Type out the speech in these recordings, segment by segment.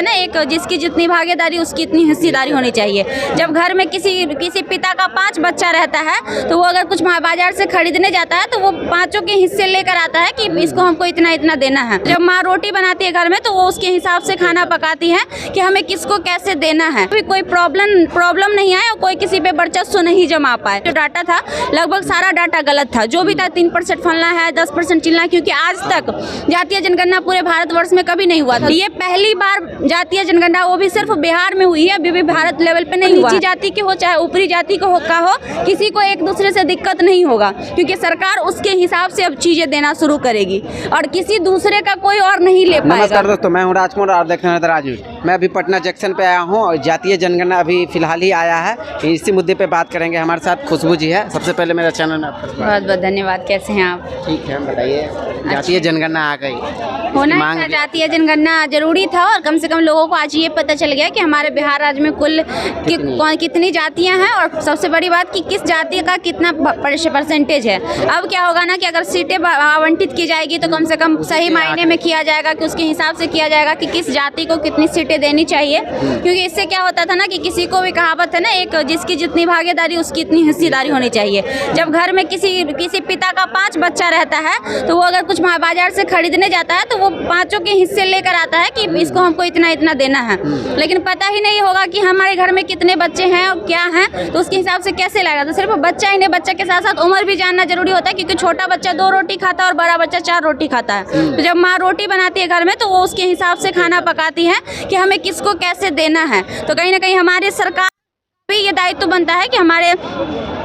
है ना, एक जिसकी जितनी भागीदारी उसकी इतनी हिस्सेदारी होनी चाहिए। जब घर में किसी पिता का 5 बच्चा रहता है तो वो अगर कुछ बाजार से खरीदने जाता है तो वो 5 के हिस्से लेकर आता है कि इसको हमको इतना इतना देना है। जब माँ रोटी बनाती है घर में तो वो उसके हिसाब से खाना पकाती है कि हमें किसको कैसे देना है। कोई प्रॉब्लम नहीं आए और कोई किसी पे वर्चस्व नहीं जमा पाए। जो डाटा था लगभग सारा डाटा गलत था। जो भी था 3% फलना है, 10% चिलना, क्योंकि आज तक जातीय जनगणना पूरे भारतवर्ष में कभी नहीं हुआ था। ये पहली बार जातीय जनगणना, वो भी सिर्फ बिहार में हुई है, अभी भी भारत लेवल पे नहीं हुआ। नीची जाति के हो चाहे ऊपरी जाति का हो, किसी को एक दूसरे से दिक्कत नहीं होगा, क्योंकि सरकार उसके हिसाब से अब चीजें देना शुरू करेगी और किसी दूसरे का कोई और नहीं ले पाएगा। नमस्कार दोस्तों, मैं हूं राजकुमार और देख रहे हैं राजू। मैं अभी पटना जंक्शन पे आया हूं और जातीय जनगणना अभी फिलहाल ही आया है। इसी मुद्दे पे बात करेंगे। हमारे साथ खुशबू जी है। सबसे पहले मेरा चैनल में आपका बहुत बहुत धन्यवाद। कैसे हैं आप? ठीक है, बताइए। जातीय जनगणना आ गई, होना जातीय जनगणना जरूरी था और कम से कम लोगों को आज ये पता चल गया कि हमारे बिहार राज्य में कुल कितनी जातियां हैं और सबसे बड़ी बात कि किस जाति का कितना परसेंटेज है। अब क्या होगा ना कि अगर सीटें आवंटित की जाएगी तो कम से कम सही मायने में किया जाएगा कि उसके हिसाब से किया जाएगा कि किस जाति को कितनी सीटें देनी चाहिए। क्योंकि इससे क्या होता था ना कि किसी को भी कहावत है ना, एक जिसकी जितनी भागीदारी उसकी इतनी हिस्सेदारी होनी चाहिए। जब घर में किसी पिता का 5 बच्चा रहता है तो वो अगर कुछ बाजार से खरीदने जाता है तो वो 5 के हिस्से लेकर आता है कि इसको हमको इतना इतना देना है। लेकिन पता ही नहीं होगा कि हमारे घर में कितने बच्चे हैं और क्या हैं, तो उसके हिसाब से कैसे लाएगा। तो सिर्फ बच्चा ही नहीं, बच्चे के साथ साथ उम्र भी जानना जरूरी होता है, क्योंकि छोटा बच्चा 2 रोटी खाता है और बड़ा बच्चा 4 रोटी खाता है। तो जब माँ रोटी बनाती है घर में तो वो उसके हिसाब से खाना पकाती है कि हमें किसको कैसे देना है। तो कहीं ना कहीं हमारी सरकार भी ये दायित्व बनता है कि हमारे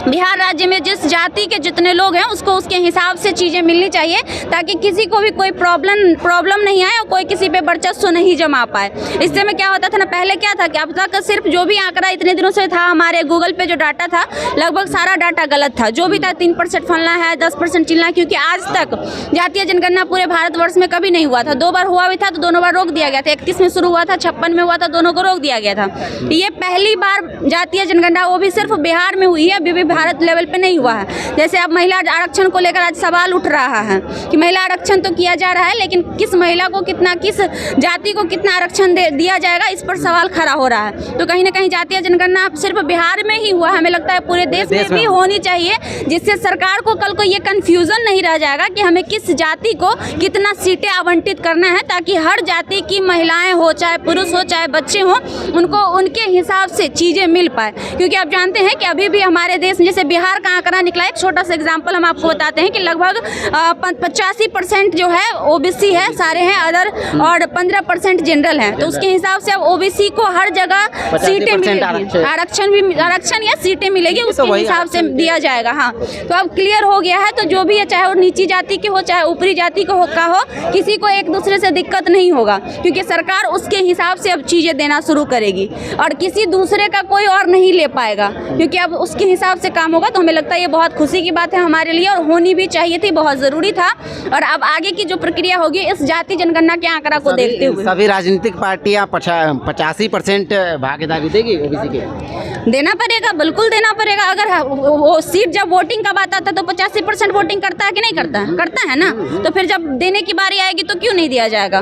बिहार राज्य में जिस जाति के जितने लोग हैं उसको उसके हिसाब से चीज़ें मिलनी चाहिए, ताकि किसी को भी कोई प्रॉब्लम नहीं आए और कोई किसी पे वर्चस्व नहीं जमा पाए। इससे में क्या होता था ना, पहले क्या था कि अब तक सिर्फ जो भी आंकड़ा इतने दिनों से था हमारे गूगल पे जो डाटा था लगभग सारा डाटा गलत था। जो भी था 3% फलना है, 10% चिलना, क्योंकि आज तक जातीय जनगणना पूरे भारतवर्ष में कभी नहीं हुआ था। 2 बार हुआ भी था तो दोनों बार रोक दिया गया था। 31 में शुरू हुआ था, 56 में हुआ था, दोनों को रोक दिया गया था। ये पहली बार जातीय जनगणना, वो भी सिर्फ बिहार में हुई है, अभी भी भारत लेवल पे नहीं हुआ है। जैसे अब महिला आरक्षण को लेकर आज सवाल उठ रहा है कि महिला आरक्षण तो किया जा रहा है, लेकिन किस महिला को कितना, किस जाति को कितना आरक्षण दिया जाएगा, इस पर सवाल खड़ा हो रहा है। तो कहीं ना कहीं जातीय जनगणना सिर्फ बिहार में ही हुआ, हमें लगता है पूरे देश में भी होनी चाहिए, जिससे सरकार को कल को ये कंफ्यूजन नहीं रह जाएगा कि हमें किस जाति को कितना सीटें आवंटित करना है, ताकि हर जाति की महिलाएं हो, चाहे पुरुष हो चाहे बच्चे हो, उनको उनके हिसाब से चीज़ें मिल पाए। क्योंकि आप जानते हैं कि अभी भी हमारे देश में जैसे बिहार का आंकड़ा निकला, एक छोटा सा एग्जांपल हम आपको बताते हैं कि लगभग 85% जो है ओबीसी है, सारे हैं अदर, और 15% जनरल हैं। तो उसके हिसाब से अब ओबीसी को हर जगह सीटें मिलेगी, आरक्षण या सीटें मिलेगी, उसके हिसाब से दिया जाएगा। हाँ, तो अब क्लियर हो गया है। तो जो भी है, चाहे वो नीची जाति के हो चाहे ऊपरी जाति का हो, किसी को एक दूसरे से दिक्कत नहीं होगा, क्योंकि सरकार उसके हिसाब से अब चीजें देना शुरू करेगी और किसी दूसरे का कोई और नहीं ले पाएगा, क्योंकि अब उसके हिसाब से काम होगा। तो हमें लगता है ये बहुत खुशी की बात है हमारे लिए और होनी भी चाहिए थी, बहुत ज़रूरी था। और अब आगे की जो प्रक्रिया होगी इस जाति जनगणना के आंकड़ा को देखते हुए सभी राजनीतिक पार्टियां 85% भागीदारी देगी ओबीसी के? देना पड़ेगा, बिल्कुल देना पड़ेगा। अगर वो सीट जब वोटिंग का बात आता है तो 85% वोटिंग करता है कि नहीं करता है? करता है ना। तो फिर जब देने की बारी आएगी तो क्यों नहीं दिया जाएगा?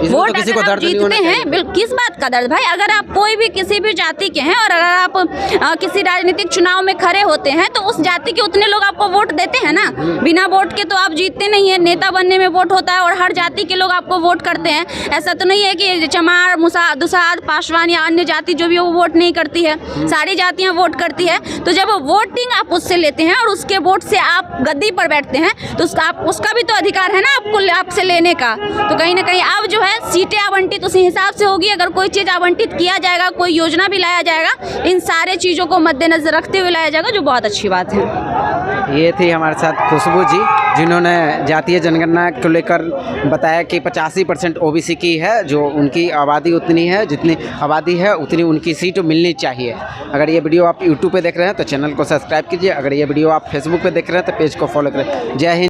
वोट किसी को दर्द जीतते हैं, किस बात का दर्द भाई? अगर आप कोई भी किसी भी जाति के हैं और अगर आप किसी राजनीतिक चुनाव में खड़े होते हैं तो उस जाति के उतने लोग आपको वोट देते हैं ना। बिना वोट के तो आप जीतते नहीं है। नेता बनने में वोट होता है और हर जाति के लोग आपको वोट करते हैं। ऐसा तो नहीं है कि चमार, दुसाद, पासवान या अन्य जाति जो भी वो वोट नहीं करती है, सारी जातियां वोट करती है। तो जब वोटिंग आप उससे लेते हैं और उसके वोट से आप गद्दी पर बैठते हैं तो उसका भी तो अधिकार है ना आपसे लेने का। तो कहीं ना कहीं अब जो है सीटें आवंटित उसी हिसाब से होगी। अगर कोई चीज़ आवंटित किया जाएगा, कोई योजना भी लाया जाएगा, इन सारे चीज़ों को मद्देनजर रखते हुए लाया जाएगा, जो बहुत अच्छी बात है। ये थी हमारे साथ खुशबू जी, जिन्होंने जातीय जनगणना को लेकर बताया कि 85% ओबीसी की है, जो उनकी आबादी उतनी है, जितनी आबादी है उतनी उनकी सीट मिलनी चाहिए। अगर ये वीडियो आप यूट्यूब पे देख रहे हैं तो चैनल को सब्सक्राइब कीजिए। अगर ये वीडियो आप फेसबुक पे देख रहे हैं तो पेज को फॉलो करें। जय हिंद।